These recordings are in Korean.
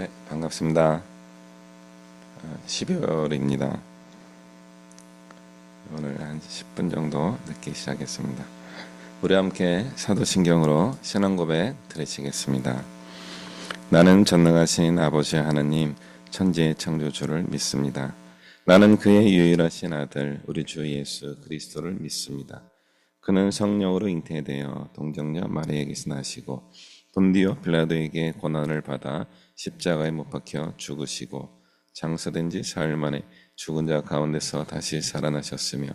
네, 반갑습니다. 12월입니다. 오늘 한 10분 정도 늦게 시작했습니다. 우리 함께 사도신경으로 신앙고백 드리시겠습니다. 나는 전능하신 아버지 하나님, 천지의 창조주를 믿습니다. 나는 그의 유일하신 아들, 우리 주 예수 그리스도를 믿습니다. 그는 성령으로 잉태되어 동정녀 마리아에게서 나시고 본디오 빌라도에게 고난을 받아 십자가에 못 박혀 죽으시고 장사된 지 사흘 만에 죽은 자 가운데서 다시 살아나셨으며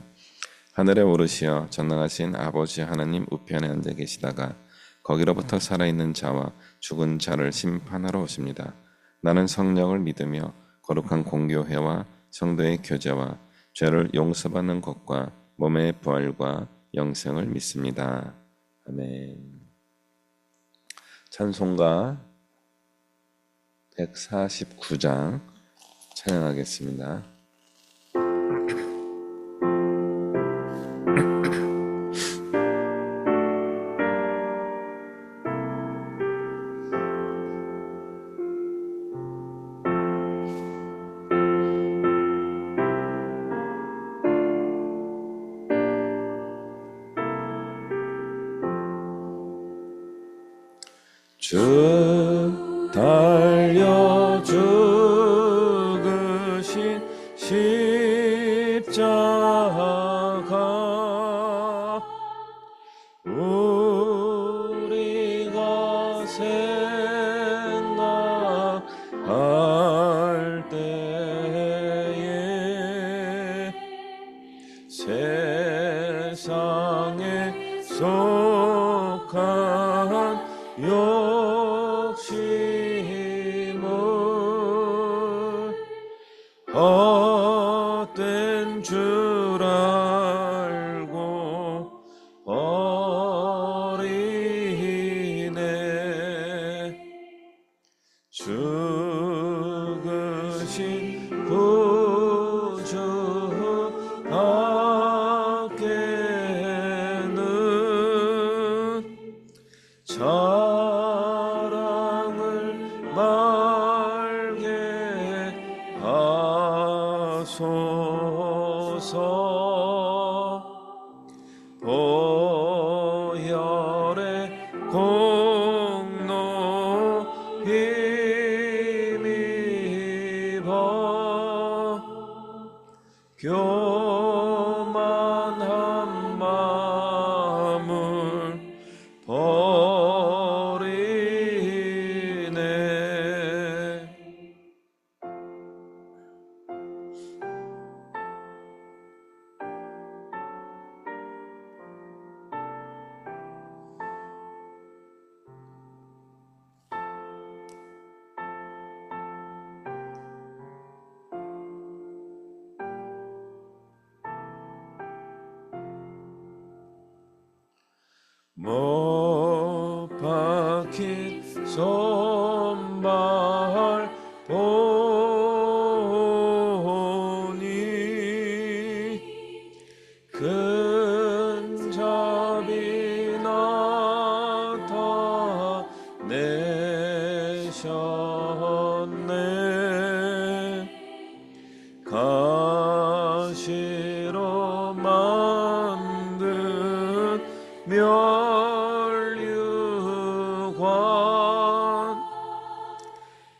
하늘에 오르시어 전능하신 아버지 하나님 우편에 앉아 계시다가 거기로부터 살아있는 자와 죽은 자를 심판하러 오십니다. 나는 성령을 믿으며 거룩한 공교회와 성도의 교제와 죄를 용서받는 것과 몸의 부활과 영생을 믿습니다. 아멘. 찬송가 149장 찬양하겠습니다. 주 달려 죽으신 십자가 우리가 생각할 때에 세상에 속한 욕심을 헛된 줄 알고 버리네. 죽으신 구주 밖에는 사랑을 말게 하소서. 보혈의 공로 힘입어 교만한 마음을 버리네. 못 박힌 손발 보니 큰 자비 나타내셨네. 가시로 만든 멸류관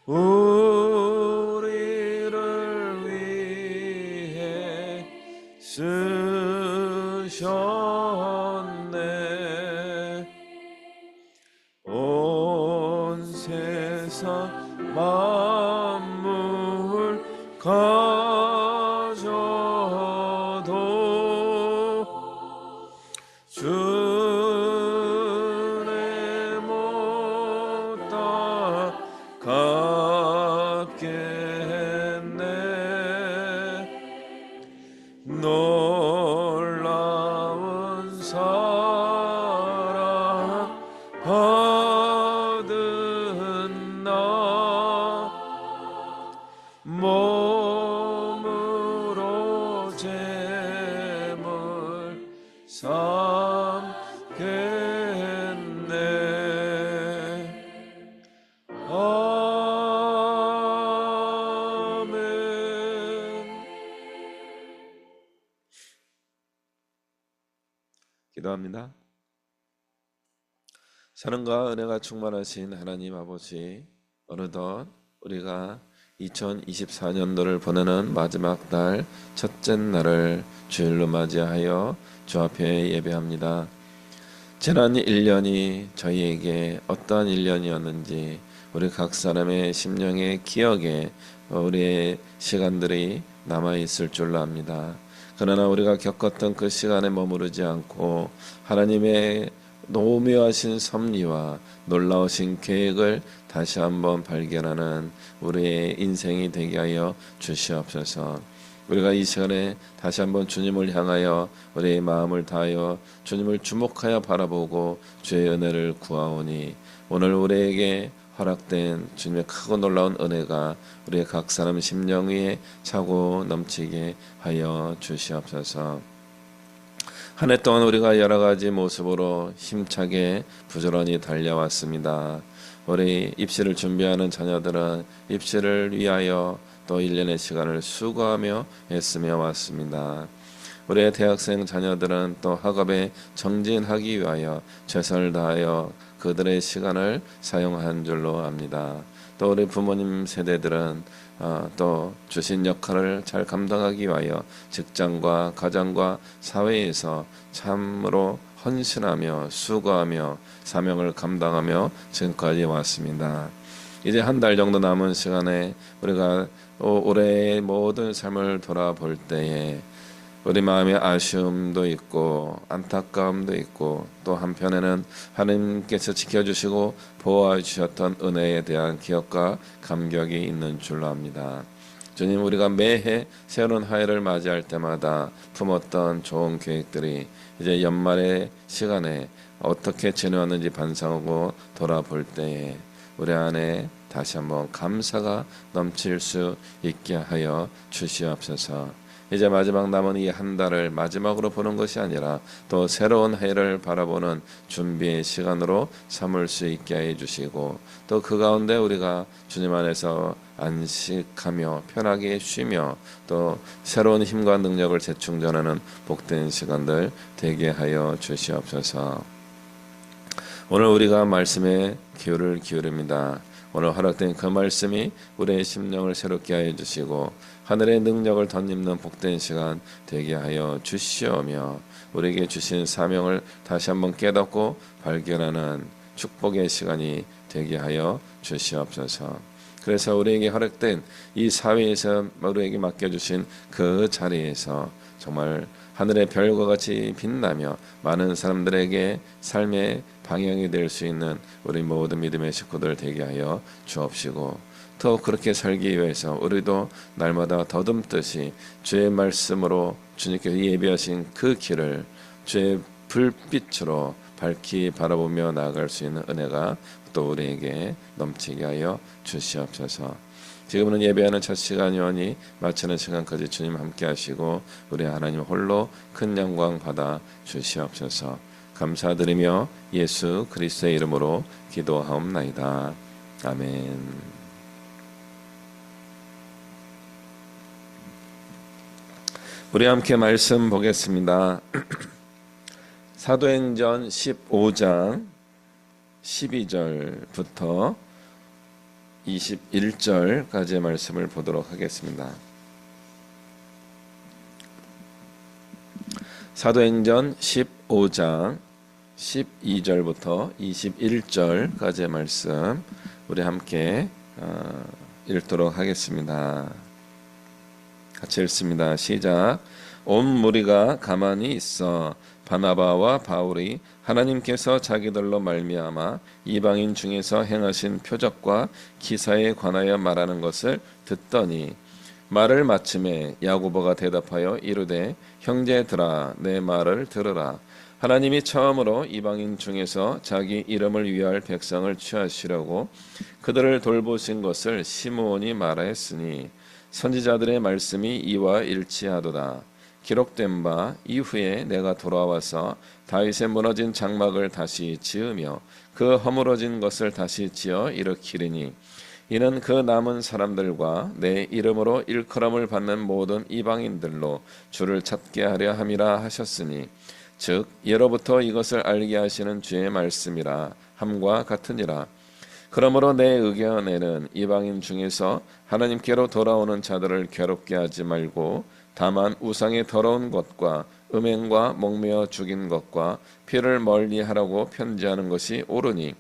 우리를 위해 쓰셨네. 온 세상 만물 가져도 주의 못 닦겠네. 놀라운 사랑 받은 나 몸 기도합니다. 사랑과 은혜가 충만하신 하나님 아버지, 어느덧 우리가 2024년도를 보내는 마지막 달 첫째 날을 주일로 맞이하여 주 앞에 예배합니다. 지난 1년이 저희에게 어떠한 1년이었는지 우리 각 사람의 심령의 기억에 우리의 시간들이 남아있을 줄로 압니다. 그러나 우리가 겪었던 그 시간에 머무르지 않고 하나님의 노묘하신 섭리와 놀라우신 계획을 다시 한번 발견하는 우리의 인생이 되게 하여 주시옵소서. 우리가 이 시간에 다시 한번 주님을 향하여 우리의 마음을 다하여 주님을 주목하여 바라보고 주의 은혜를 구하오니 오늘 우리에게 허락된 주님의 크고 놀라운 은혜가 우리의 각 사람 심령 위에 차고 넘치게 하여 주시옵소서. 한 해 동안 우리가 여러 가지 모습으로 힘차게 부지런히 달려왔습니다. 우리 입시를 준비하는 자녀들은 입시를 위하여 또 1년의 시간을 수고하며 애쓰며 왔습니다. 우리의 대학생 자녀들은 또 학업에 정진하기 위하여 최선을 다하여 그들의 시간을 사용한 줄로 압니다. 또 우리 부모님 세대들은 또 주신 역할을 잘 감당하기 위하여 직장과 가정과 사회에서 참으로 헌신하며 수고하며 사명을 감당하며 지금까지 왔습니다. 이제 한 달 정도 남은 시간에 우리가 올해의 모든 삶을 돌아볼 때에 우리 마음에 아쉬움도 있고 안타까움도 있고 또 한편에는 하나님께서 지켜주시고 보호해 주셨던 은혜에 대한 기억과 감격이 있는 줄로 압니다. 주님, 우리가 매해 새로운 한 해를 맞이할 때마다 품었던 좋은 계획들이 이제 연말의 시간에 어떻게 지내왔는지 반성하고 돌아볼 때에 우리 안에 다시 한번 감사가 넘칠 수 있게 하여 주시옵소서. 이제 마지막 남은 이 한 달을 마지막으로 보는 것이 아니라 또 새로운 해를 바라보는 준비의 시간으로 삼을 수 있게 해주시고 또 그 가운데 우리가 주님 안에서 안식하며 편하게 쉬며 또 새로운 힘과 능력을 재충전하는 복된 시간들 되게 하여 주시옵소서. 오늘 우리가 말씀에 귀를 기울입니다. 오늘 허락된 그 말씀이 우리의 심령을 새롭게 하여 주시고 하늘의 능력을 덧입는 복된 시간 되게 하여 주시오며 우리에게 주신 사명을 다시 한번 깨닫고 발견하는 축복의 시간이 되게 하여 주시옵소서. 그래서 우리에게 허락된 이 사회에서 우리에게 맡겨주신 그 자리에서 정말 하늘의 별과 같이 빛나며 많은 사람들에게 삶의 방향이 될 수 있는 우리 모든 믿음의 식구들 되게 하여 주옵시고 또 그렇게 살기 위해서 우리도 날마다 더듬듯이 주의 말씀으로 주님께서 예비하신 그 길을 주의 불빛으로 밝히 바라보며 나아갈 수 있는 은혜가 또 우리에게 넘치게 하여 주시옵소서. 지금은 예배하는 첫 시간이오니 마치는 시간까지 주님 함께 하시고 우리 하나님 홀로 큰 영광 받아 주시옵소서. 감사드리며 예수 그리스도의 이름으로 기도하옵나이다. 아멘. 우리 함께 말씀 보겠습니다. 사도행전 15장 12절부터 21절까지의 말씀을 보도록 하겠습니다. 사도행전 15장 12절부터 21절까지의 말씀 우리 함께 읽도록 하겠습니다. 같이 읽습니다. 시작. 온 무리가 가만히 있어 바나바와 바울이 하나님께서 자기들로 말미암아 이방인 중에서 행하신 표적과 기사에 관하여 말하는 것을 듣더니 말을 마침에 야고보가 대답하여 이르되 형제들아 내 말을 들으라. 하나님이 처음으로 이방인 중에서 자기 이름을 위할 백성을 취하시려고 그들을 돌보신 것을 시므온이 말하였으니 선지자들의 말씀이 이와 일치하도다. 기록된 바 이후에 내가 돌아와서 다윗의 무너진 장막을 다시 지으며 그 허물어진 것을 다시 지어 일으키리니 이는 그 남은 사람들과 내 이름으로 일컬음을 받는 모든 이방인들로 주를 찾게 하려 함이라 하셨으니 즉 예로부터 이것을 알게 하시는 주의 말씀이라 함과 같으니라. 그러므로 내 의견에는 이방인 중에서 하나님께로 돌아오는 자들을 괴롭게 하지 말고 다만 우상의 더러운 것과 음행과 목매어 죽인 것과 피를 멀리하라고 편지하는 것이 옳으니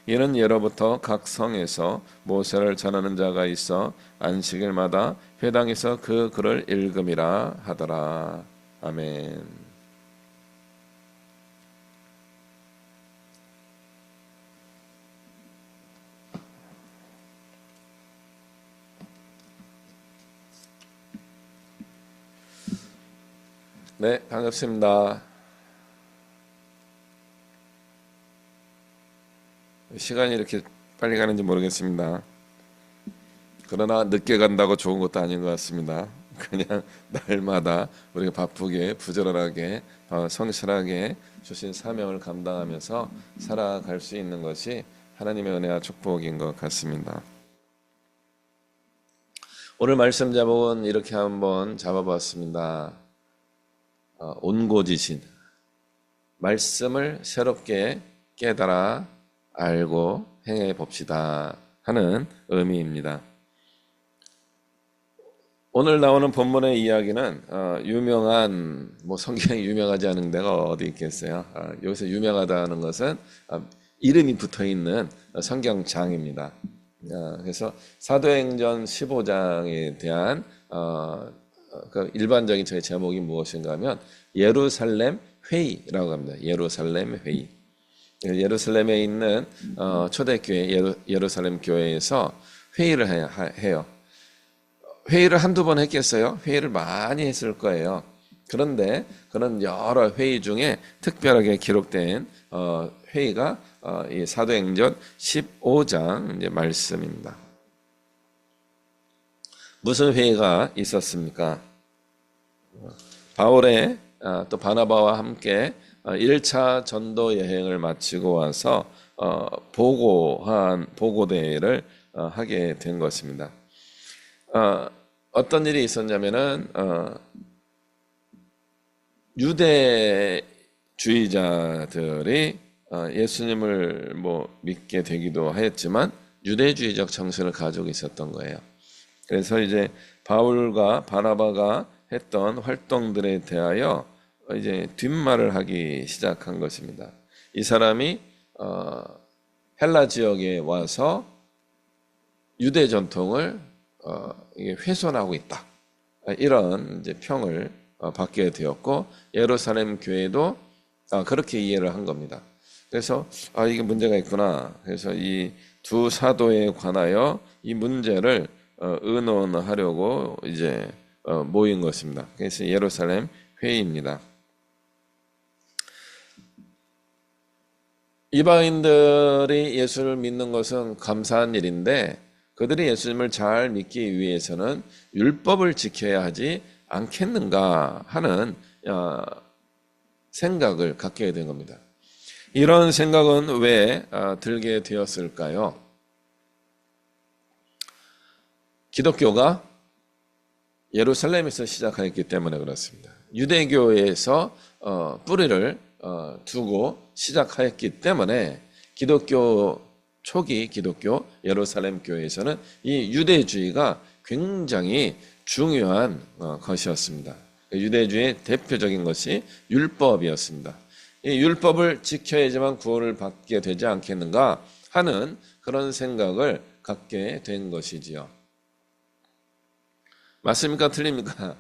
이는 예로부터 각 성에서 모세를 전하는 자가 있어 안식일마다 회당에서 그 글을 읽음이라 하더라. 아멘. 네, 반갑습니다. 시간이 이렇게 빨리 가는지 모르겠습니다. 그러나 늦게 간다고 좋은 것도 아닌 것 같습니다. 그냥 날마다 우리가 바쁘게 부지런하게 성실하게 주신 사명을 감당하면서 살아갈 수 있는 것이 하나님의 은혜와 축복인 것 같습니다. 오늘 말씀 제목은 이렇게 한번 잡아봤습니다. 온고지신, 말씀을 새롭게 깨달아 알고 행해 봅시다 하는 의미입니다. 오늘 나오는 본문의 이야기는 유명한, 성경이 유명하지 않은 데가 어디 있겠어요. 여기서 유명하다는 것은 이름이 붙어있는 성경장입니다. 그래서 사도행전 15장에 대한 그 일반적인 저희 제목이 무엇인가 하면 예루살렘 회의라고 합니다. 예루살렘 회의. 예루살렘에 있는 초대교회 예루살렘 교회에서 회의를 해요. 회의를 한두 번 했겠어요? 회의를 많이 했을 거예요. 그런데 그런 여러 회의 중에 특별하게 기록된 회의가 이 사도행전 15장 이제 말씀입니다. 무슨 회의가 있었습니까? 바울의 또 바나바와 함께 1차 전도 여행을 마치고 와서 보고대회를 하게 된 것입니다. 어떤 일이 있었냐면은 유대주의자들이 예수님을 믿게 되기도 하였지만 유대주의적 정신을 가지고 있었던 거예요. 그래서 이제 바울과 바나바가 했던 활동들에 대하여 이제 뒷말을 하기 시작한 것입니다. 이 사람이 헬라 지역에 와서 유대 전통을 훼손하고 있다. 이런 이제 평을 받게 되었고 예루살렘 교회도 그렇게 이해를 한 겁니다. 그래서 이게 문제가 있구나. 그래서 이 두 사도에 관하여 이 문제를 의논하려고 이제 모인 것입니다. 그래서 예루살렘 회의입니다. 이방인들이 예수를 믿는 것은 감사한 일인데 그들이 예수님을 잘 믿기 위해서는 율법을 지켜야 하지 않겠는가 하는 생각을 갖게 된 겁니다. 이런 생각은 왜 들게 되었을까요? 기독교가 예루살렘에서 시작하였기 때문에 그렇습니다. 유대교에서 뿌리를 두고 시작하였기 때문에 초기 기독교 예루살렘 교회에서는 이 유대주의가 굉장히 중요한 것이었습니다. 유대주의의 대표적인 것이 율법이었습니다. 이 율법을 지켜야지만 구원을 받게 되지 않겠는가 하는 그런 생각을 갖게 된 것이지요. 맞습니까? 틀립니까?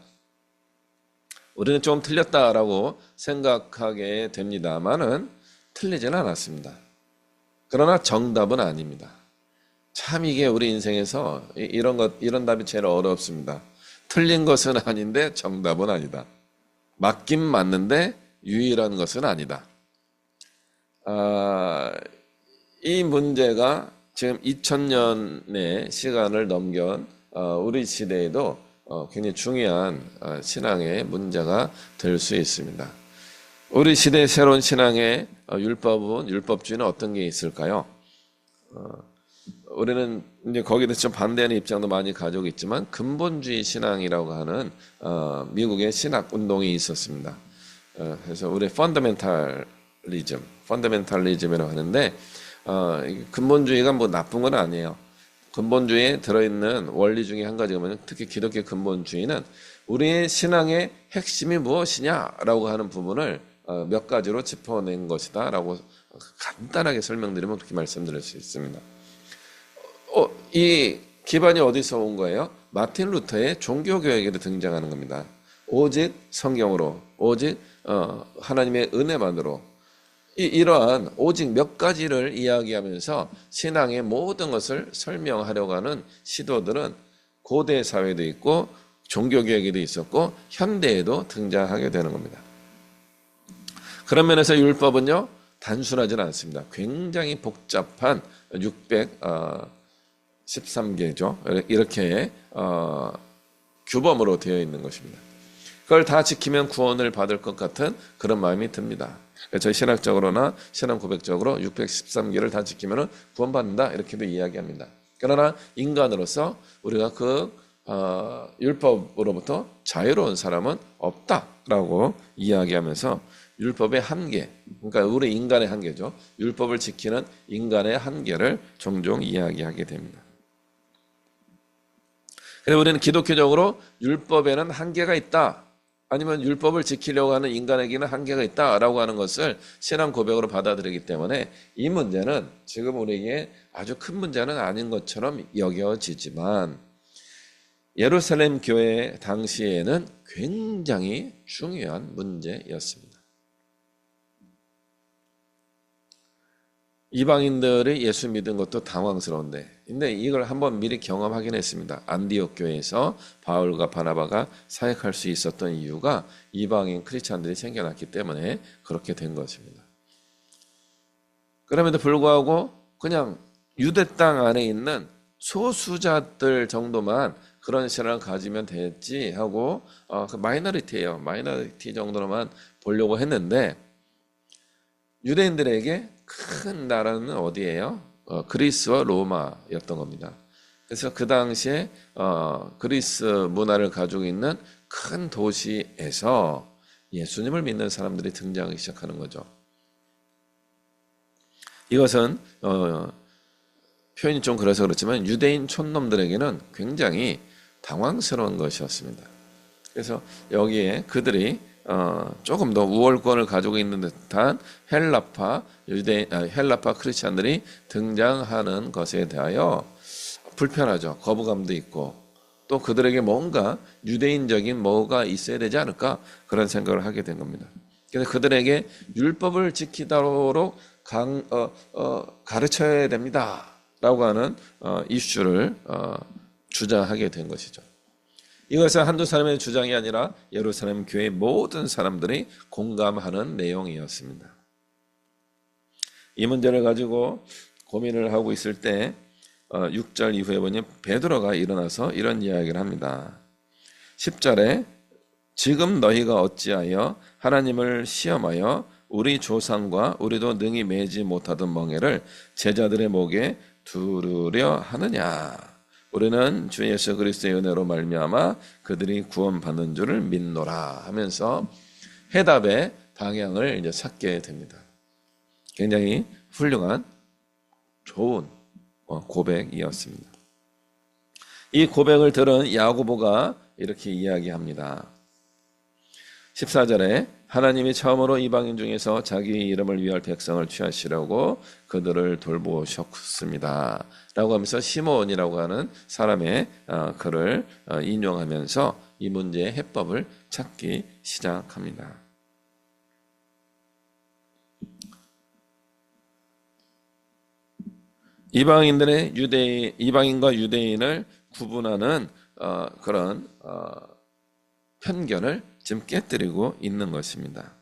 우리는 좀 틀렸다라고 생각하게 됩니다만은 틀리지는 않았습니다. 그러나 정답은 아닙니다. 참 이게 우리 인생에서 이런 답이 제일 어렵습니다. 틀린 것은 아닌데 정답은 아니다. 맞긴 맞는데 유일한 것은 아니다. 이 문제가 지금 2000년의 시간을 넘긴 우리 시대에도 굉장히 중요한 신앙의 문제가 될 수 있습니다. 우리 시대의 새로운 신앙의 율법주의는 어떤 게 있을까요? 우리는 이제 거기에 대해서 좀 반대하는 입장도 많이 가지고 있지만 근본주의 신앙이라고 하는 미국의 신학 운동이 있었습니다. 해서 우리 펀더멘탈리즘이라고 하는데 근본주의가 뭐 나쁜 건 아니에요. 근본주의에 들어있는 원리 중에 한 가지가 뭐냐면 특히 기독교 근본주의는 우리의 신앙의 핵심이 무엇이냐라고 하는 부분을 몇 가지로 짚어낸 것이다라고 간단하게 설명드리면 그렇게 말씀드릴 수 있습니다. 이 기반이 어디서 온 거예요? 마틴 루터의 종교개혁에도 등장하는 겁니다. 오직 성경으로, 오직 하나님의 은혜만으로 이러한 오직 몇 가지를 이야기하면서 신앙의 모든 것을 설명하려고 하는 시도들은 고대 사회도 있고 종교개혁에도 있었고 현대에도 등장하게 되는 겁니다. 그런 면에서 율법은요 단순하지는 않습니다. 굉장히 복잡한 613개죠. 이렇게 규범으로 되어 있는 것입니다. 그걸 다 지키면 구원을 받을 것 같은 그런 마음이 듭니다. 저희 신학적으로나 신앙 고백적으로 613개를 다 지키면 구원받는다 이렇게도 이야기합니다. 그러나 인간으로서 우리가 그 율법으로부터 자유로운 사람은 없다라고 이야기하면서 율법의 한계, 그러니까 우리 인간의 한계죠. 율법을 지키는 인간의 한계를 종종 이야기하게 됩니다. 그래서 우리는 기독교적으로 율법에는 한계가 있다. 아니면 율법을 지키려고 하는 인간에게는 한계가 있다라고 하는 것을 신앙 고백으로 받아들이기 때문에 이 문제는 지금 우리에게 아주 큰 문제는 아닌 것처럼 여겨지지만 예루살렘 교회 당시에는 굉장히 중요한 문제였습니다. 이방인들이 예수 믿은 것도 당황스러운데 근데 이걸 한번 미리 경험하긴 했습니다. 안디옥 교회에서 바울과 바나바가 사역할 수 있었던 이유가 이방인 크리스찬들이 생겨났기 때문에 그렇게 된 것입니다. 그럼에도 불구하고 그냥 유대 땅 안에 있는 소수자들 정도만 그런 신앙을 가지면 됐지 하고 그 마이너리티예요. 마이너리티 정도로만 보려고 했는데 유대인들에게 큰 나라는 어디예요? 그리스와 로마였던 겁니다. 그래서 그 당시에 그리스 문화를 가지고 있는 큰 도시에서 예수님을 믿는 사람들이 등장하기 시작하는 거죠. 이것은 표현이 좀 그래서 그렇지만 유대인 촌놈들에게는 굉장히 당황스러운 것이었습니다. 그래서 여기에 그들이 조금 더 우월권을 가지고 있는 듯한 헬라파 크리스찬들이 등장하는 것에 대하여 불편하죠. 거부감도 있고 또 그들에게 뭔가 유대인적인 뭐가 있어야 되지 않을까 그런 생각을 하게 된 겁니다. 그래서 그들에게 율법을 지키도록 가르쳐야 됩니다라고 하는 이슈를 주장하게 된 것이죠. 이것은 한두 사람의 주장이 아니라 예루살렘 교회 모든 사람들이 공감하는 내용이었습니다. 이 문제를 가지고 고민을 하고 있을 때 6절 이후에 보니 베드로가 일어나서 이런 이야기를 합니다. 10절에 지금 너희가 어찌하여 하나님을 시험하여 우리 조상과 우리도 능히 매지 못하던 멍에를 제자들의 목에 두르려 하느냐. 우리는 주 예수 그리스도의 은혜로 말미암아 그들이 구원받는 줄을 믿노라 하면서 해답의 방향을 이제 찾게 됩니다. 굉장히 훌륭한 좋은 고백이었습니다. 이 고백을 들은 야고보가 이렇게 이야기합니다. 14절에 하나님이 처음으로 이방인 중에서 자기 이름을 위할 백성을 취하시려고 그들을 돌보셨습니다. 라고 하면서 시몬이라고 하는 사람의 글을 인용하면서 이 문제의 해법을 찾기 시작합니다. 이방인과 유대인을 구분하는 그런 편견을 지금 깨뜨리고 있는 것입니다.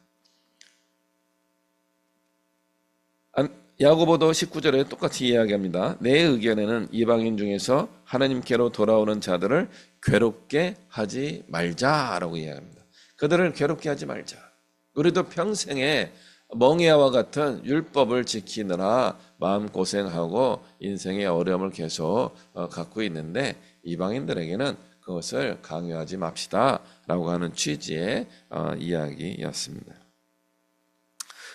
야고보도 19절에 똑같이 이야기합니다. 내 의견에는 이방인 중에서 하나님께로 돌아오는 자들을 괴롭게 하지 말자라고 이야기합니다. 그들을 괴롭게 하지 말자. 우리도 평생에 멍에와 같은 율법을 지키느라 마음고생하고 인생의 어려움을 계속 갖고 있는데 이방인들에게는 그것을 강요하지 맙시다라고 하는 취지의 이야기였습니다.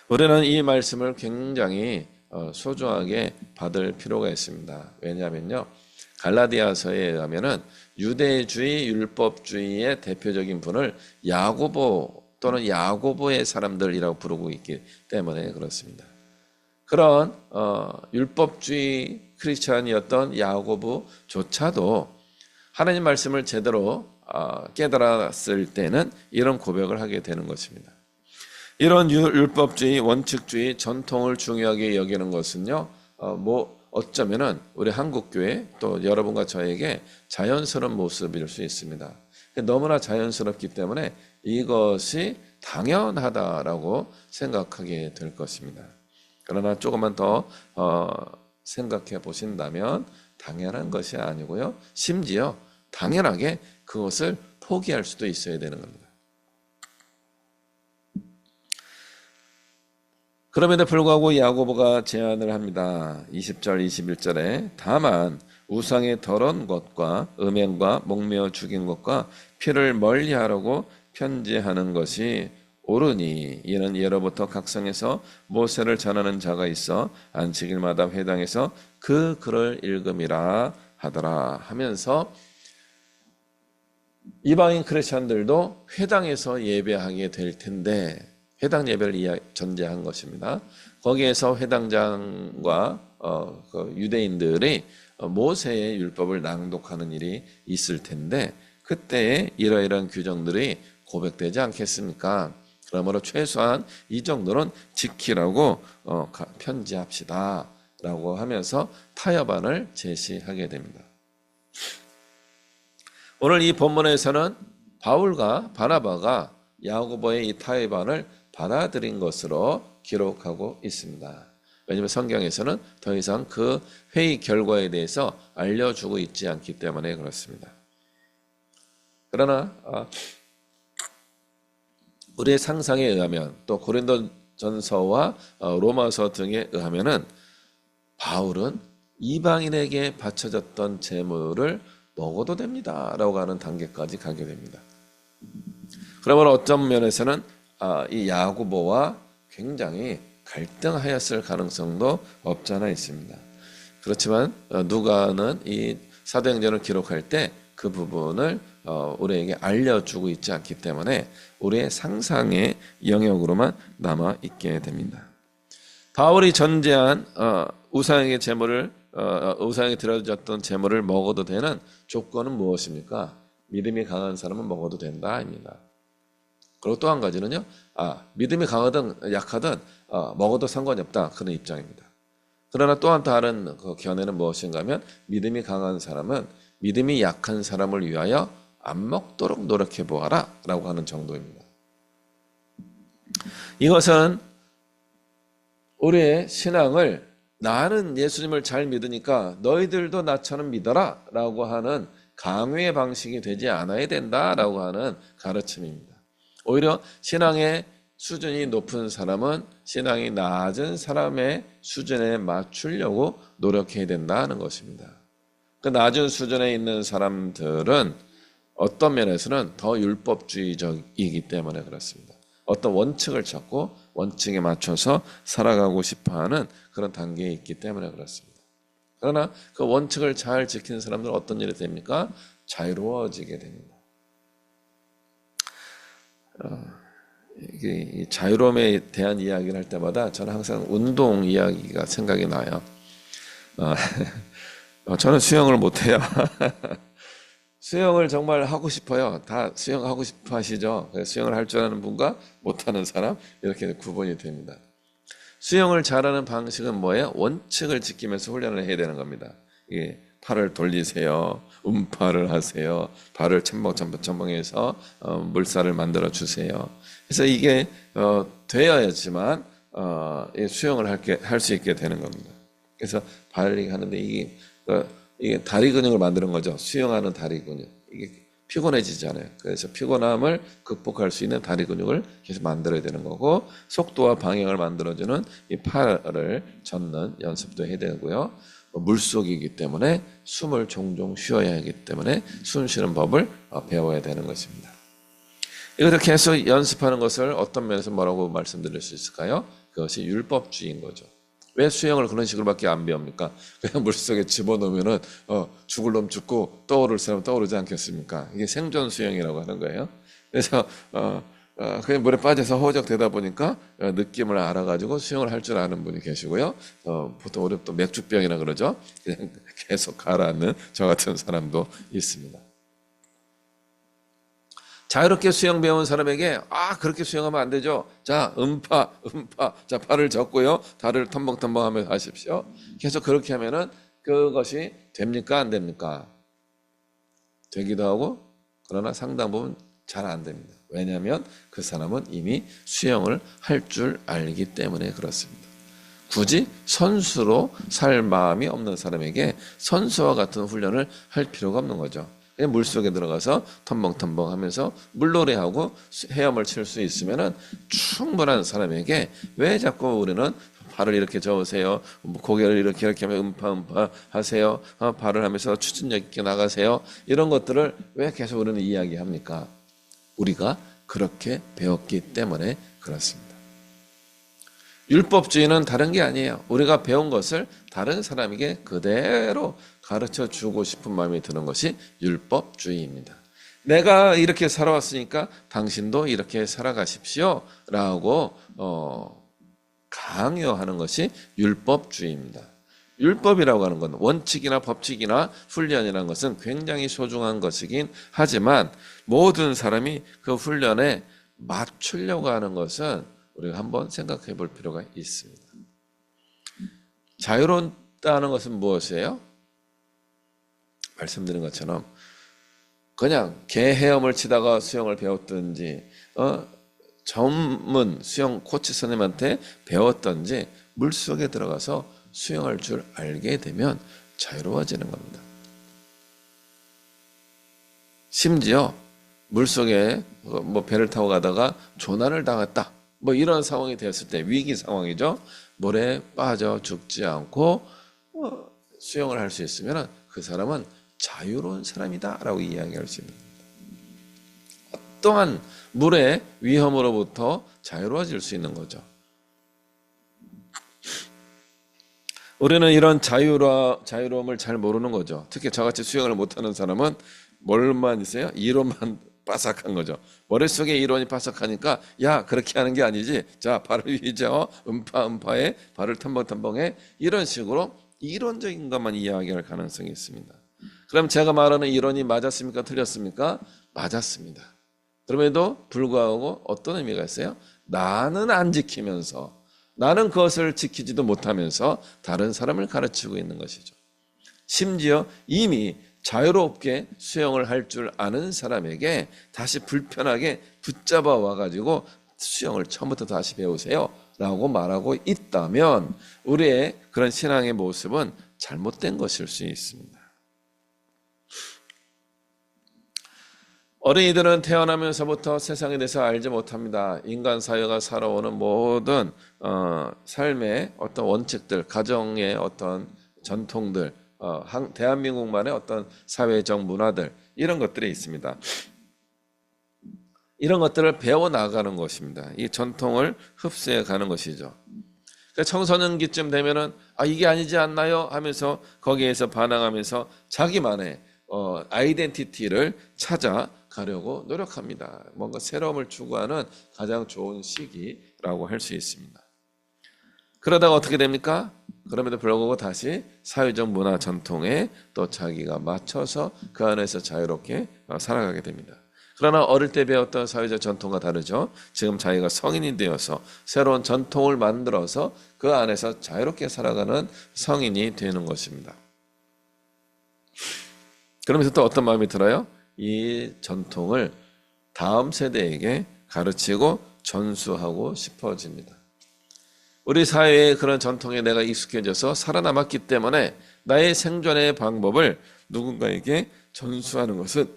우리는 이 말씀을 굉장히 소중하게 받을 필요가 있습니다. 왜냐하면요, 갈라디아서에 의하면은 유대주의 율법주의의 대표적인 분을 야고보 또는 야고보의 사람들이라고 부르고 있기 때문에 그렇습니다. 그런 율법주의 크리스찬이었던 야고보조차도 하나님 말씀을 제대로 깨달았을 때는 이런 고백을 하게 되는 것입니다. 이런 율법주의, 원칙주의, 전통을 중요하게 여기는 것은요, 어쩌면은 우리 한국교회 또 여러분과 저에게 자연스러운 모습일 수 있습니다. 너무나 자연스럽기 때문에 이것이 당연하다라고 생각하게 될 것입니다. 그러나 조금만 더 생각해 보신다면 당연한 것이 아니고요, 심지어 당연하게 그것을 포기할 수도 있어야 되는 겁니다. 그럼에도 불구하고 야고보가 제안을 합니다. 20절, 21절에 다만 우상의 더러운 것과 음행과 목매어 죽인 것과 피를 멀리하라고 편지하는 것이 옳으니 이는 예로부터 각성에서 모세를 전하는 자가 있어 안식일마다 회당에서 그 글을 읽음이라 하더라 하면서 이방인 크리스천들도 회당에서 예배하게 될 텐데 회당 예배를 전제한 것입니다. 거기에서 회당장과 그 유대인들이 모세의 율법을 낭독하는 일이 있을 텐데 그때에 이러이러한 규정들이 고백되지 않겠습니까? 그러므로 최소한 이 정도는 지키라고 편지합시다 라고 하면서 타협안을 제시하게 됩니다. 오늘 이 본문에서는 바울과 바나바가 야고보의 이 타협안을 받아들인 것으로 기록하고 있습니다. 왜냐하면 성경에서는 더 이상 그 회의 결과에 대해서 알려주고 있지 않기 때문에 그렇습니다. 그러나 우리의 상상에 의하면 또 고린도전서와 로마서 등에 의하면은 바울은 이방인에게 바쳐졌던 재물을 먹어도 됩니다라고 하는 단계까지 가게 됩니다. 그러면 어떤 면에서는 이 야고보와 굉장히 갈등하였을 가능성도 없지 않아 있습니다. 그렇지만 누가는 이 사도행전을 기록할 때 그 부분을 우리에게 알려주고 있지 않기 때문에 우리의 상상의 영역으로만 남아 있게 됩니다. 바울이 전제한 우상에게 드려졌던 제물을 먹어도 되는 조건은 무엇입니까? 믿음이 강한 사람은 먹어도 된다입니다. 그리고 또 한 가지는요, 믿음이 강하든 약하든 먹어도 상관이 없다 그런 입장입니다. 그러나 또한 다른 그 견해는 무엇인가 하면 믿음이 강한 사람은 믿음이 약한 사람을 위하여 안 먹도록 노력해 보아라 라고 하는 정도입니다. 이것은 우리의 신앙을 나는 예수님을 잘 믿으니까 너희들도 나처럼 믿어라 라고 하는 강요의 방식이 되지 않아야 된다라고 하는 가르침입니다. 오히려 신앙의 수준이 높은 사람은 신앙이 낮은 사람의 수준에 맞추려고 노력해야 된다는 것입니다. 그 낮은 수준에 있는 사람들은 어떤 면에서는 더 율법주의적이기 때문에 그렇습니다. 어떤 원칙을 찾고 원칙에 맞춰서 살아가고 싶어하는 그런 단계에 있기 때문에 그렇습니다. 그러나 그 원칙을 잘 지키는 사람들은 어떤 일이 됩니까? 자유로워지게 됩니다. 이 자유로움에 대한 이야기를 할 때마다 저는 항상 운동 이야기가 생각이 나요. 저는 수영을 못해요. 수영을 정말 하고 싶어요. 다 수영하고 싶어 하시죠. 수영을 할 줄 아는 분과 못하는 사람 이렇게 구분이 됩니다. 수영을 잘하는 방식은 뭐예요? 원칙을 지키면서 훈련을 해야 되는 겁니다. 이게 팔을 돌리세요. 음파를 하세요. 발을 첨벙첨벙해서 물살을 만들어 주세요. 그래서 이게 되어야지만 수영을 할 수 있게 되는 겁니다. 그래서 발이 하는데 이게 다리 근육을 만드는 거죠. 수영하는 다리 근육. 이게 피곤해지잖아요. 그래서 피곤함을 극복할 수 있는 다리 근육을 계속 만들어야 되는 거고 속도와 방향을 만들어주는 이 팔을 젓는 연습도 해야 되고요. 물속이기 때문에 숨을 종종 쉬어야 하기 때문에 숨 쉬는 법을 배워야 되는 것입니다. 이것을 계속 연습하는 것을 어떤 면에서 뭐라고 말씀드릴 수 있을까요? 그것이 율법주의인 거죠. 왜 수영을 그런 식으로밖에 안 배웁니까? 그냥 물속에 집어넣으면은 죽을 놈 죽고 떠오를 사람 떠오르지 않겠습니까? 이게 생존 수영이라고 하는 거예요. 그래서 그냥 물에 빠져서 허우적대다 보니까 느낌을 알아가지고 수영을 할 줄 아는 분이 계시고요. 보통 우리 또 맥주병이라 그러죠. 그냥 계속 가라앉는 저 같은 사람도 있습니다. 자유롭게 수영 배운 사람에게 그렇게 수영하면 안 되죠. 자, 음파. 자, 발을 젓고요. 다리를 텀벙텀벙하며 하십시오. 계속 그렇게 하면은 그것이 됩니까? 안 됩니까? 되기도 하고 그러나 상당 부분 잘 안 됩니다. 왜냐하면 그 사람은 이미 수영을 할 줄 알기 때문에 그렇습니다. 굳이 선수로 살 마음이 없는 사람에게 선수와 같은 훈련을 할 필요가 없는 거죠. 그냥 물속에 들어가서 텀벙텀벙 하면서 물놀이하고 헤엄을 칠 수 있으면 충분한 사람에게 왜 자꾸 우리는 발을 이렇게 저으세요, 고개를 이렇게 하면 음파 하세요, 발을 하면서 추진력 있게 나가세요, 이런 것들을 왜 계속 우리는 이야기합니까? 우리가 그렇게 배웠기 때문에 그렇습니다. 율법주의는 다른 게 아니에요. 우리가 배운 것을 다른 사람에게 그대로 가르쳐 주고 싶은 마음이 드는 것이 율법주의입니다. 내가 이렇게 살아왔으니까 당신도 이렇게 살아가십시오 라고 강요하는 것이 율법주의입니다. 율법이라고 하는 건 원칙이나 법칙이나 훈련이라는 것은 굉장히 소중한 것이긴 하지만 모든 사람이 그 훈련에 맞추려고 하는 것은 우리가 한번 생각해 볼 필요가 있습니다. 자유롭다는 것은 무엇이에요? 말씀드린 것처럼 그냥 개 헤엄을 치다가 수영을 배웠든지 전문 수영 코치 선생님한테 배웠든지 물속에 들어가서 수영할 줄 알게 되면 자유로워지는 겁니다. 심지어 물속에 배를 타고 가다가 조난을 당했다, 이런 상황이 되었을 때, 위기 상황이죠. 물에 빠져 죽지 않고 수영을 할 수 있으면 그 사람은 자유로운 사람이다 라고 이야기할 수 있습니다. 어떠한 물의 위험으로부터 자유로워질 수 있는 거죠. 우리는 이런 자유로움을 잘 모르는 거죠. 특히 저같이 수영을 못하는 사람은 뭘만 있어요? 이론만 빠삭한 거죠. 머릿속에 이론이 빠삭하니까 그렇게 하는 게 아니지. 자, 발을 위죠. 음파에 발을 텀벙텀벙해. 이런 식으로 이론적인 것만 이야기할 가능성이 있습니다. 그럼 제가 말하는 이론이 맞았습니까? 틀렸습니까? 맞았습니다. 그럼에도 불구하고 어떤 의미가 있어요? 나는 안 지키면서, 나는 그것을 지키지도 못하면서 다른 사람을 가르치고 있는 것이죠. 심지어 이미 자유롭게 수영을 할 줄 아는 사람에게 다시 불편하게 붙잡아 와가지고 수영을 처음부터 다시 배우세요 라고 말하고 있다면 우리의 그런 신앙의 모습은 잘못된 것일 수 있습니다. 어린이들은 태어나면서부터 세상에 대해서 알지 못합니다. 인간 사회가 살아오는 모든 삶의 어떤 원칙들, 가정의 어떤 전통들, 대한민국만의 어떤 사회적 문화들, 이런 것들이 있습니다. 이런 것들을 배워나가는 것입니다. 이 전통을 흡수해 가는 것이죠. 청소년기쯤 되면은 이게 아니지 않나요? 하면서 거기에서 반항하면서 자기만의 아이덴티티를 찾아가려고 노력합니다. 뭔가 새로움을 추구하는 가장 좋은 시기라고 할 수 있습니다. 그러다가 어떻게 됩니까? 그럼에도 불구하고 다시 사회적 문화 전통에 또 자기가 맞춰서 그 안에서 자유롭게 살아가게 됩니다. 그러나 어릴 때 배웠던 사회적 전통과 다르죠. 지금 자기가 성인이 되어서 새로운 전통을 만들어서 그 안에서 자유롭게 살아가는 성인이 되는 것입니다. 그러면서 또 어떤 마음이 들어요? 이 전통을 다음 세대에게 가르치고 전수하고 싶어집니다. 우리 사회의 그런 전통에 내가 익숙해져서 살아남았기 때문에 나의 생존의 방법을 누군가에게 전수하는 것은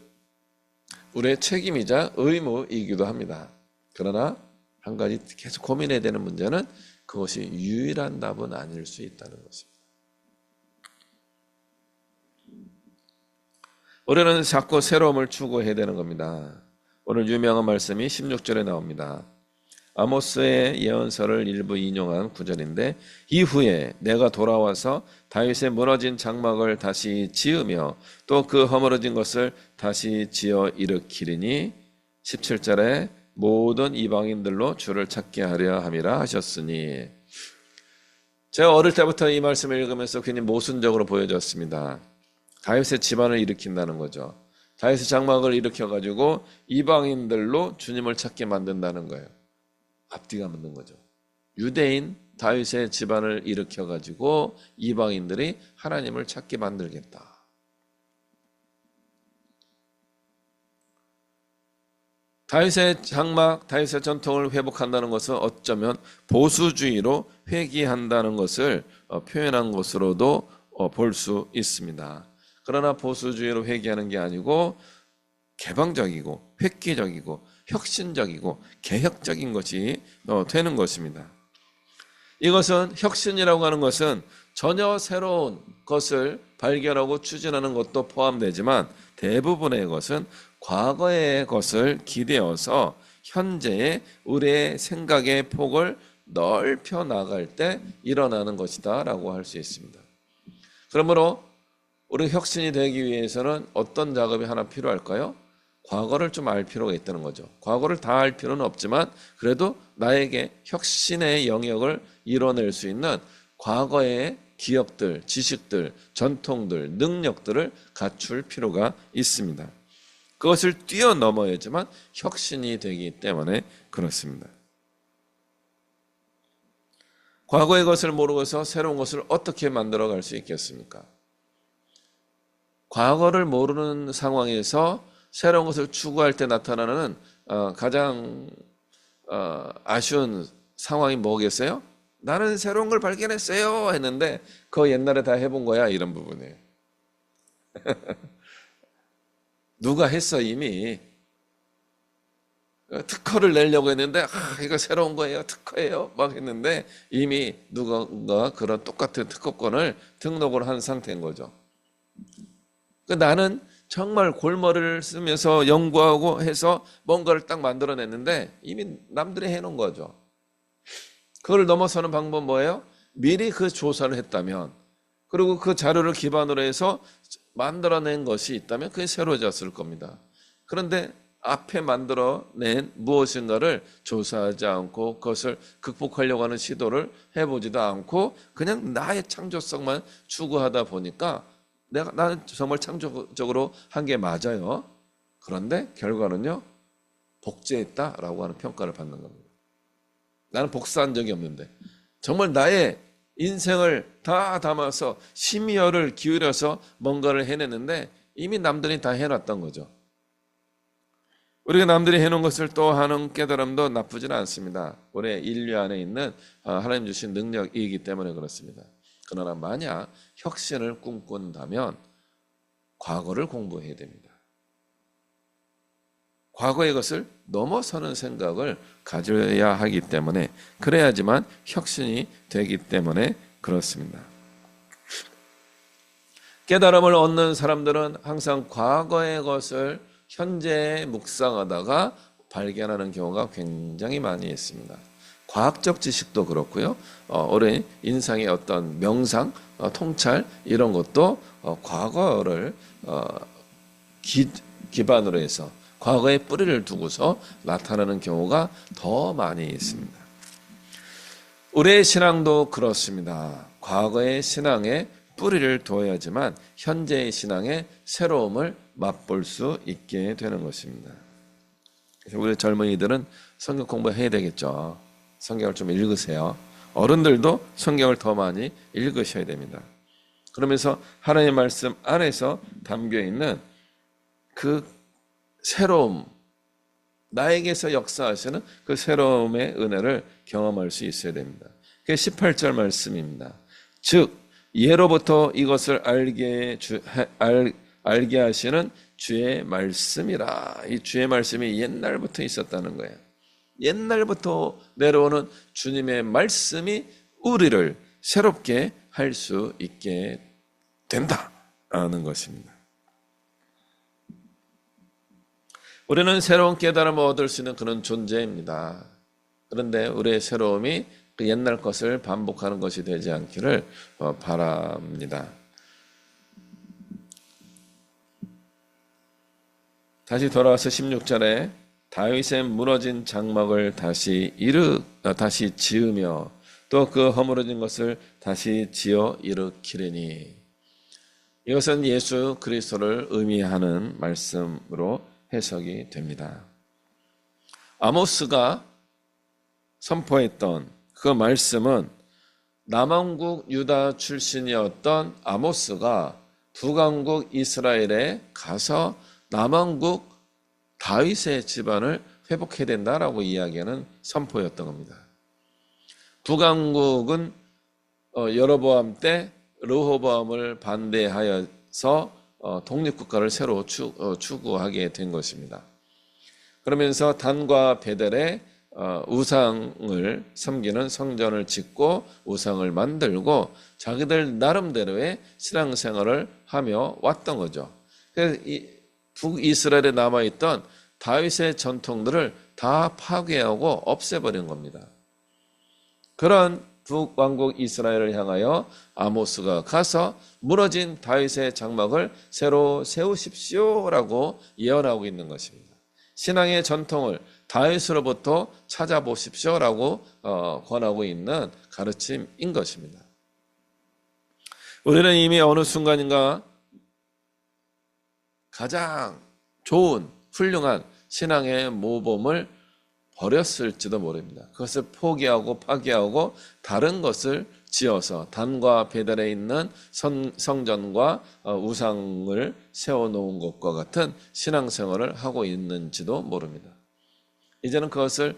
우리의 책임이자 의무이기도 합니다. 그러나 한 가지 계속 고민해야 되는 문제는 그것이 유일한 답은 아닐 수 있다는 것입니다. 우리는 자꾸 새로움을 추구해야 되는 겁니다. 오늘 유명한 말씀이 16절에 나옵니다. 아모스의 예언서를 일부 인용한 구절인데, 이후에 내가 돌아와서 다윗의 무너진 장막을 다시 지으며 또 그 허물어진 것을 다시 지어 일으키리니 17절에 모든 이방인들로 주를 찾게 하려 함이라 하셨으니, 제가 어릴 때부터 이 말씀을 읽으면서 굉장히 모순적으로 보여졌습니다. 다윗의 집안을 일으킨다는 거죠. 다윗의 장막을 일으켜가지고 이방인들로 주님을 찾게 만든다는 거예요. 앞뒤가 맞는 거죠. 유대인 다윗의 집안을 일으켜가지고 이방인들이 하나님을 찾게 만들겠다. 다윗의 장막, 다윗의 전통을 회복한다는 것은 어쩌면 보수주의로 회귀한다는 것을 표현한 것으로도 볼 수 있습니다. 그러나 보수주의로 회귀하는 게 아니고 개방적이고 획기적이고 혁신적이고 개혁적인 것이 되는 것입니다. 이것은 혁신이라고 하는 것은 전혀 새로운 것을 발견하고 추진하는 것도 포함되지만 대부분의 것은 과거의 것을 기대어서 현재의 우리의 생각의 폭을 넓혀 나갈 때 일어나는 것이다 라고 할 수 있습니다. 그러므로 우리 혁신이 되기 위해서는 어떤 작업이 하나 필요할까요? 과거를 좀 알 필요가 있다는 거죠. 과거를 다 알 필요는 없지만 그래도 나에게 혁신의 영역을 이뤄낼 수 있는 과거의 기억들, 지식들, 전통들, 능력들을 갖출 필요가 있습니다. 그것을 뛰어넘어야지만 혁신이 되기 때문에 그렇습니다. 과거의 것을 모르고서 새로운 것을 어떻게 만들어갈 수 있겠습니까? 과거를 모르는 상황에서 새로운 것을 추구할 때 나타나는 가장 아쉬운 상황이 뭐겠어요? 나는 새로운 걸 발견했어요 했는데 그거 옛날에 다 해본 거야, 이런 부분이에요. 누가 했어 이미. 특허를 내려고 했는데 이거 새로운 거예요, 특허예요 막 했는데 이미 누군가 그런 똑같은 특허권을 등록을 한 상태인 거죠. 나는 정말 골머리를 쓰면서 연구하고 해서 뭔가를 딱 만들어냈는데 이미 남들이 해놓은 거죠. 그걸 넘어서는 방법은 뭐예요? 미리 그 조사를 했다면, 그리고 그 자료를 기반으로 해서 만들어낸 것이 있다면 그게 새로워졌을 겁니다. 그런데 앞에 만들어낸 무엇인가를 조사하지 않고 그것을 극복하려고 하는 시도를 해보지도 않고 그냥 나의 창조성만 추구하다 보니까 나는 정말 창조적으로 한 게 맞아요. 그런데 결과는요, 복제했다라고 하는 평가를 받는 겁니다. 나는 복사한 적이 없는데 정말 나의 인생을 다 담아서 심혈을 기울여서 뭔가를 해냈는데 이미 남들이 다 해놨던 거죠. 우리가 남들이 해놓은 것을 또 하는 깨달음도 나쁘지는 않습니다. 우리 인류 안에 있는 하나님 주신 능력이기 때문에 그렇습니다. 그러나 만약 혁신을 꿈꾼다면 과거를 공부해야 됩니다. 과거의 것을 넘어서는 생각을 가져야 하기 때문에, 그래야지만 혁신이 되기 때문에 그렇습니다. 깨달음을 얻는 사람들은 항상 과거의 것을 현재에 묵상하다가 발견하는 경우가 굉장히 많이 있습니다. 과학적 지식도 그렇고요. 우리 인상의 어떤 명상, 통찰 이런 것도 과거를 기반으로 해서 과거의 뿌리를 두고서 나타나는 경우가 더 많이 있습니다. 우리의 신앙도 그렇습니다. 과거의 신앙에 뿌리를 둬야지만 현재의 신앙의 새로움을 맛볼 수 있게 되는 것입니다. 그래서 우리 젊은이들은 성경 공부해야 되겠죠. 성경을 좀 읽으세요. 어른들도 성경을 더 많이 읽으셔야 됩니다. 그러면서 하나님의 말씀 안에서 담겨있는 그 새로움, 나에게서 역사하시는 그 새로움의 은혜를 경험할 수 있어야 됩니다. 그게 18절 말씀입니다. 즉 예로부터 이것을 알게 하시는 주의 말씀이라. 이 주의 말씀이 옛날부터 있었다는 거예요. 옛날부터 내려오는 주님의 말씀이 우리를 새롭게 할 수 있게 된다는 것입니다. 우리는 새로운 깨달음을 얻을 수 있는 그런 존재입니다. 그런데 우리의 새로움이 그 옛날 것을 반복하는 것이 되지 않기를 바랍니다. 다시 돌아와서 16절에 다윗의 무너진 장막을 다시 지으며 또 그 허물어진 것을 다시 지어 일으키리니, 이것은 예수 그리스도를 의미하는 말씀으로 해석이 됩니다. 아모스가 선포했던 그 말씀은 남왕국 유다 출신이었던 아모스가 북왕국 이스라엘에 가서 남왕국 다윗의 집안을 회복해야 된다라고 이야기하는 선포였던 겁니다. 북왕국은 여로보암 때 르호보암을 반대하여서 독립국가를 새로 추구하게 된 것입니다. 그러면서 단과 베델의 우상을 섬기는 성전을 짓고 우상을 만들고 자기들 나름대로의 신앙생활을 하며 왔던 거죠. 그래서 북이스라엘에 남아있던 다윗의 전통들을 다 파괴하고 없애버린 겁니다. 그런 북왕국 이스라엘을 향하여 아모스가 가서 무너진 다윗의 장막을 새로 세우십시오라고 예언하고 있는 것입니다. 신앙의 전통을 다윗으로부터 찾아보십시오라고 권하고 있는 가르침인 것입니다. 우리는 이미 어느 순간인가 가장 좋은 훌륭한 신앙의 모범을 버렸을지도 모릅니다. 그것을 포기하고 파기하고 다른 것을 지어서 단과 베델에 있는 성전과 우상을 세워놓은 것과 같은 신앙생활을 하고 있는지도 모릅니다. 이제는 그것을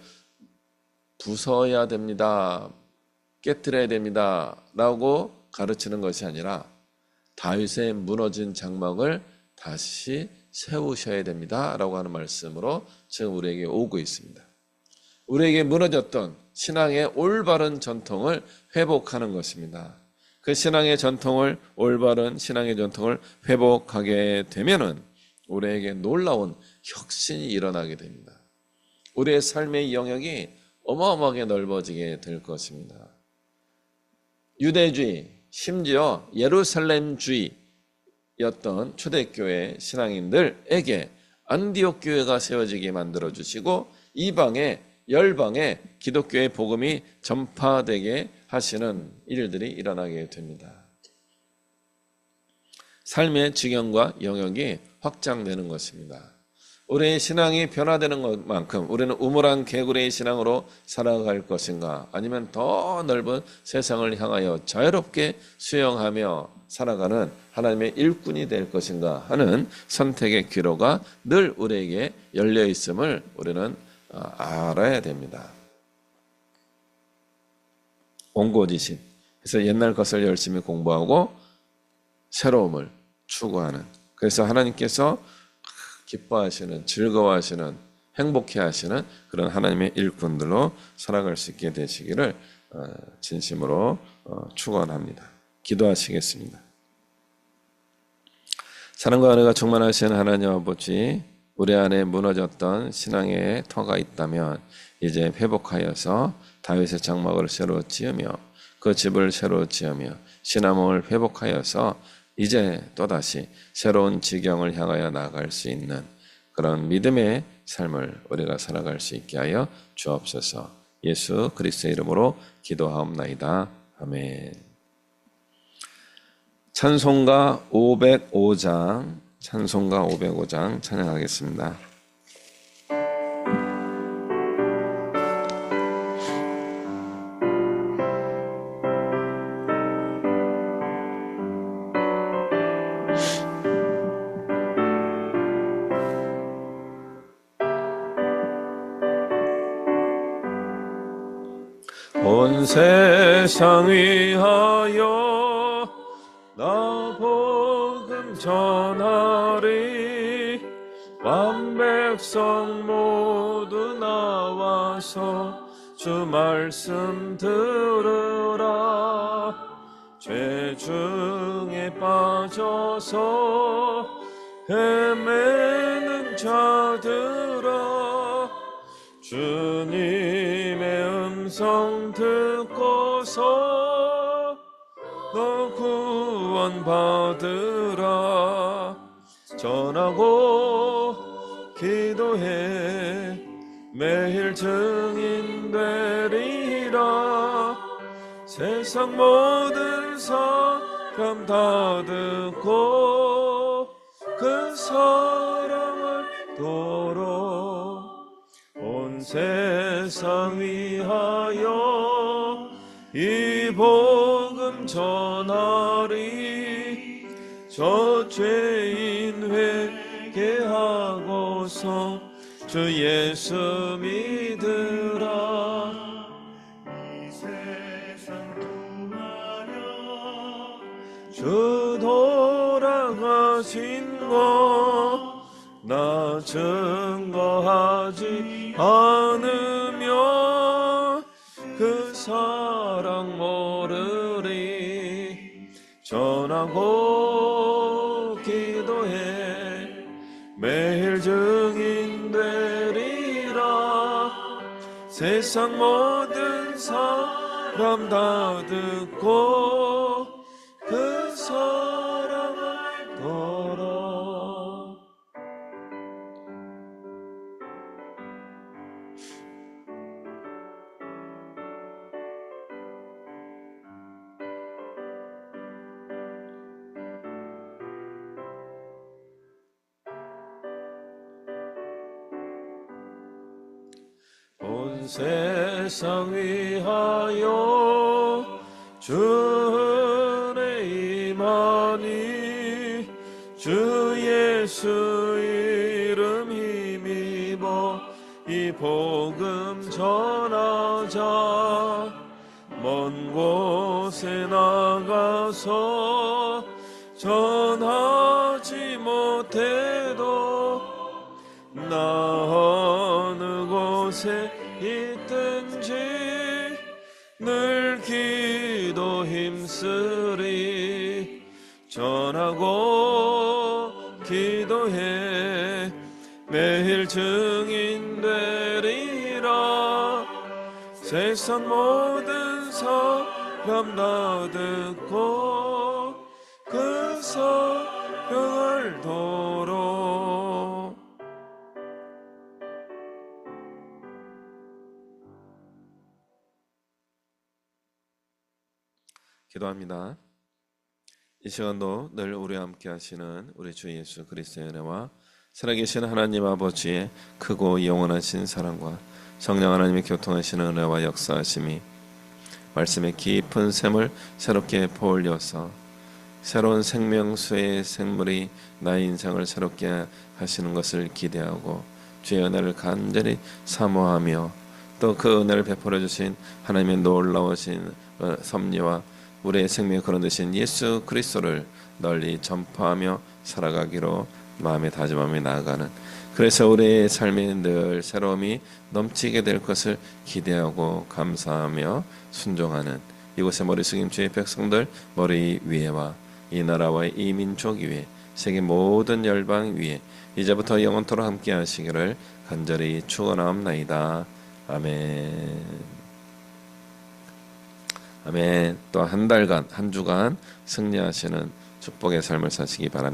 부숴야 됩니다, 깨뜨려야 됩니다 라고 가르치는 것이 아니라 다윗의 무너진 장막을 다시 세우셔야 됩니다 라고 하는 말씀으로 지금 우리에게 오고 있습니다. 우리에게 무너졌던 신앙의 올바른 전통을 회복하는 것입니다. 그 신앙의 전통을, 올바른 신앙의 전통을 회복하게 되면은 우리에게 놀라운 혁신이 일어나게 됩니다. 우리의 삶의 영역이 어마어마하게 넓어지게 될 것입니다. 유대주의, 심지어 예루살렘주의였던 초대교회 신앙인들에게 안디옥 교회가 세워지게 만들어주시고 이방의 열방에 기독교의 복음이 전파되게 하시는 일들이 일어나게 됩니다. 삶의 지경과 영역이 확장되는 것입니다. 우리의 신앙이 변화되는 것만큼 우리는 우물한 개구리의 신앙으로 살아갈 것인가, 아니면 더 넓은 세상을 향하여 자유롭게 수영하며 살아가는 하나님의 일꾼이 될 것인가 하는 선택의 기로가 늘 우리에게 열려 있음을 우리는 알아야 됩니다. 옹고지신. 그래서 옛날 것을 열심히 공부하고 새로움을 추구하는, 그래서 하나님께서 기뻐하시는, 즐거워하시는, 행복해하시는 그런 하나님의 일꾼들로 살아갈 수 있게 되시기를 진심으로 축원합니다. 기도하시겠습니다. 사랑과 은혜가 충만하신 하나님 아버지, 우리 안에 무너졌던 신앙의 터가 있다면 이제 회복하여서 다윗의 장막을 새로 지으며 그 집을 새로 지으며 신앙을 회복하여서 이제 또다시 새로운 지경을 향하여 나아갈 수 있는 그런 믿음의 삶을 우리가 살아갈 수 있게 하여 주옵소서. 예수 그리스도의 이름으로 기도하옵나이다. 아멘. 찬송가 505장 찬양하겠습니다. 온 세상 위하여 나 복음 전하리.万백성 모두 나와서 주 말씀 들으라. 죄 중에 빠져서 헤매는 자들아 주님의 음성 듣고서 너 구원 받으라. 전하고 기도해 매일 증인 되리라. 세상 모든 사람 다 듣고 그 사랑을 도로 온 세상 위하여 이 복음 전하리. 저 죄인 회개하고서 주 예수 믿으라. 이 세상 구하려 주 돌아가신 것 나 증거하지 않으면 그 사랑 모르리. 전하고 기도해 매일 증인 되리라. 세상 모든 사람 다 듣고 그 사랑을 돌아. 온 세상 위하여 주 은혜 임하니 주 예수 이름 힘입어 이 복음 전하자. 먼 곳에 나가서 전하지 못해도 나 어느 곳에 있든지 늘 기도 힘쓰리. 전하고 기도해 매일 증인 되리라. 세상 모든 사람 다 듣고 그 사랑을 도로. 기도합니다. 이 시간도 늘 우리와 함께 하시는 우리 주 예수 그리스도의 은혜와 살아계신 하나님 아버지의 크고 영원하신 사랑과 성령 하나님의 교통하시는 은혜와 역사하심이 말씀의 깊은 샘을 새롭게 포올려서 새로운 생명수의 생물이 나의 인생을 새롭게 하시는 것을 기대하고 주의 은혜를 간절히 사모하며 또 그 은혜를 베풀어 주신 하나님의 놀라우신 섭리와 우리의 생명을 거느리신 예수 그리스도를 널리 전파하며 살아가기로 마음에 다짐하며 나아가는, 그래서 우리의 삶에 늘 새로움이 넘치게 될 것을 기대하고 감사하며 순종하는 이곳의 머리 숙임 주의 백성들 머리 위에와 이 나라와 이 민족 위에 세계 모든 열방 위에 이제부터 영원토록 함께 하시기를 간절히 축원하옵나이다. 아멘. 아멘. 또 한 달간 한 주간 승리하시는 축복의 삶을 사시기 바랍니다.